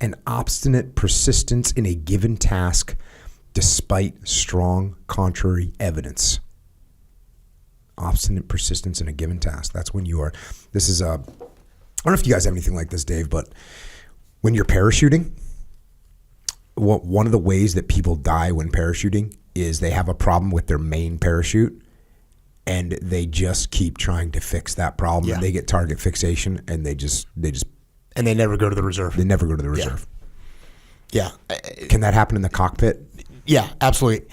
and obstinate persistence in a given task despite strong contrary evidence. Obstinate persistence in a given task. That's when you are, this is I don't know if you guys have anything like this, Dave, but when you're parachuting, one of the ways that people die when parachuting is they have a problem with their main parachute and they just keep trying to fix that problem. Yeah. And they get target fixation and they just and they never go to the reserve. They never go to the reserve. Yeah. Can that happen in the cockpit? Yeah, absolutely.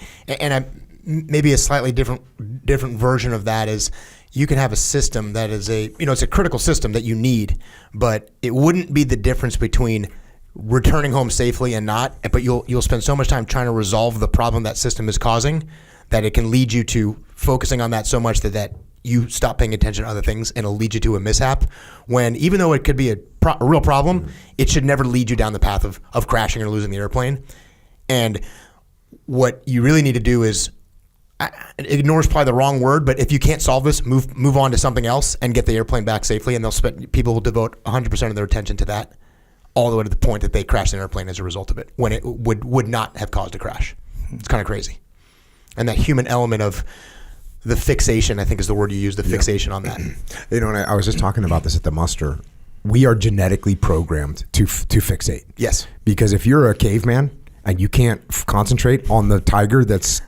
Maybe a slightly different version of that is you can have a system that is it's a critical system that you need, but it wouldn't be the difference between returning home safely and not, but you'll spend so much time trying to resolve the problem that system is causing that it can lead you to focusing on that so much that you stop paying attention to other things and it'll lead you to a mishap, when even though it could be a real problem, it should never lead you down the path of crashing or losing the airplane. And what you really need to do is, ignore is probably the wrong word, but if you can't solve this, move on to something else and get the airplane back safely, and people will devote 100% of their attention to that, all the way to the point that they crash the airplane as a result of it, when it would not have caused a crash. It's kind of crazy. And that human element of the fixation, I think is the word you use, the fixation on that. And I was just talking about this at the muster. We are genetically programmed to fixate. Yes. Because if you're a caveman and you can't concentrate on the tiger that's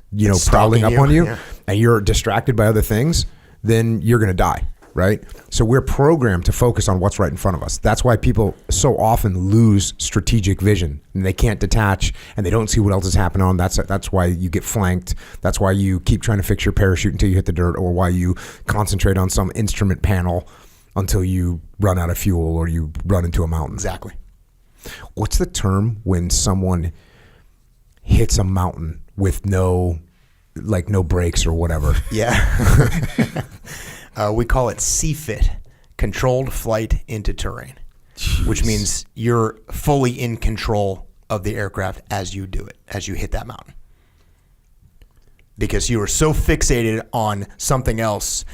prowling up on you, and you're distracted by other things, then you're going to die, right? So we're programmed to focus on what's right in front of us. That's why people so often lose strategic vision and they can't detach and they don't see what else is happening on. That's why you get flanked. That's why you keep trying to fix your parachute until you hit the dirt, or why you concentrate on some instrument panel until you run out of fuel or you run into a mountain. Exactly. What's the term when someone hits a mountain with no brakes or whatever? Yeah. We call it CFIT, controlled flight into terrain. Jeez. Which means you're fully in control of the aircraft as you do it, as you hit that mountain. Because you are so fixated on something else.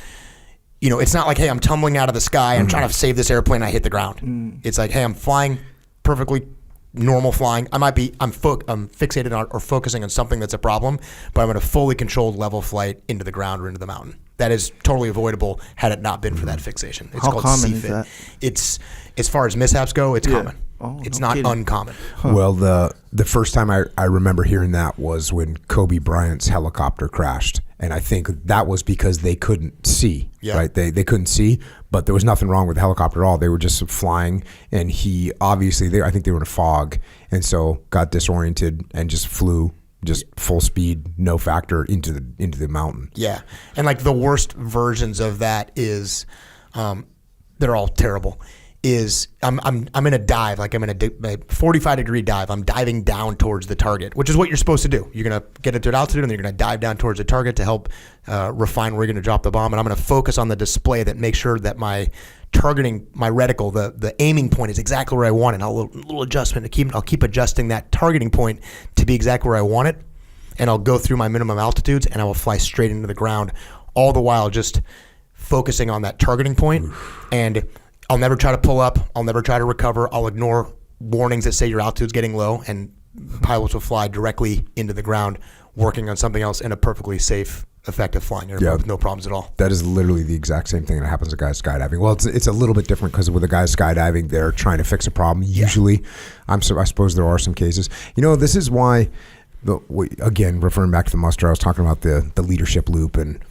It's not like, hey, I'm tumbling out of the sky, I'm trying to save this airplane, I hit the ground. It's like, hey, I'm flying perfectly normal flying. I'm fixated on or focusing on something that's a problem, but I'm in a fully controlled level flight into the ground or into the mountain. That is totally avoidable had it not been for that fixation. It's How called common CFIT. is that? It's, as far as mishaps go, it's common. Oh, it's no not kidding. uncommon. Well, the first time I remember hearing that was when Kobe Bryant's helicopter crashed. And I think that was because they couldn't see, right? They couldn't see, but there was nothing wrong with the helicopter at all. They were just flying, and he obviously, I think they were in a fog, and so got disoriented and just flew just full speed, no factor into the mountain. Yeah. And like the worst versions of that is, they're all terrible, is I'm in a dive, like I'm in a 45 degree dive. I'm diving down towards the target, which is what you're supposed to do. You're going to get into an altitude and you're going to dive down towards the target to help refine where you're going to drop the bomb. And I'm going to focus on the display that makes sure that my targeting, my reticle, the aiming point is exactly where I want it. And a little adjustment I'll keep adjusting that targeting point to be exactly where I want it. And I'll go through my minimum altitudes and I will fly straight into the ground, all the while just focusing on that targeting point. And I'll never try to pull up. I'll never try to recover. I'll ignore warnings that say your altitude's getting low, and pilots will fly directly into the ground, working on something else in a perfectly safe, effective flying airplane with no problems at all. That is literally the exact same thing that happens to guys skydiving. Well, it's a little bit different because with the guys skydiving, they're trying to fix a problem. Usually, I suppose there are some cases. This is why, again, referring back to the muster, I was talking about the leadership loop and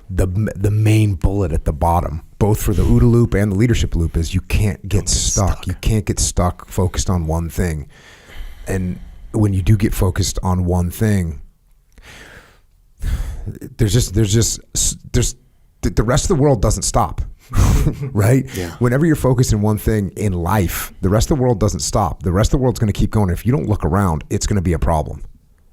the main bullet at the bottom, both for the OODA loop and the leadership loop, is you can't get stuck. You can't get stuck focused on one thing. And when you do get focused on one thing, there's the rest of the world doesn't stop. Right? Yeah. Whenever you're focused on one thing in life, the rest of the world doesn't stop. The rest of the world's going to keep going. If you don't look around, it's going to be a problem.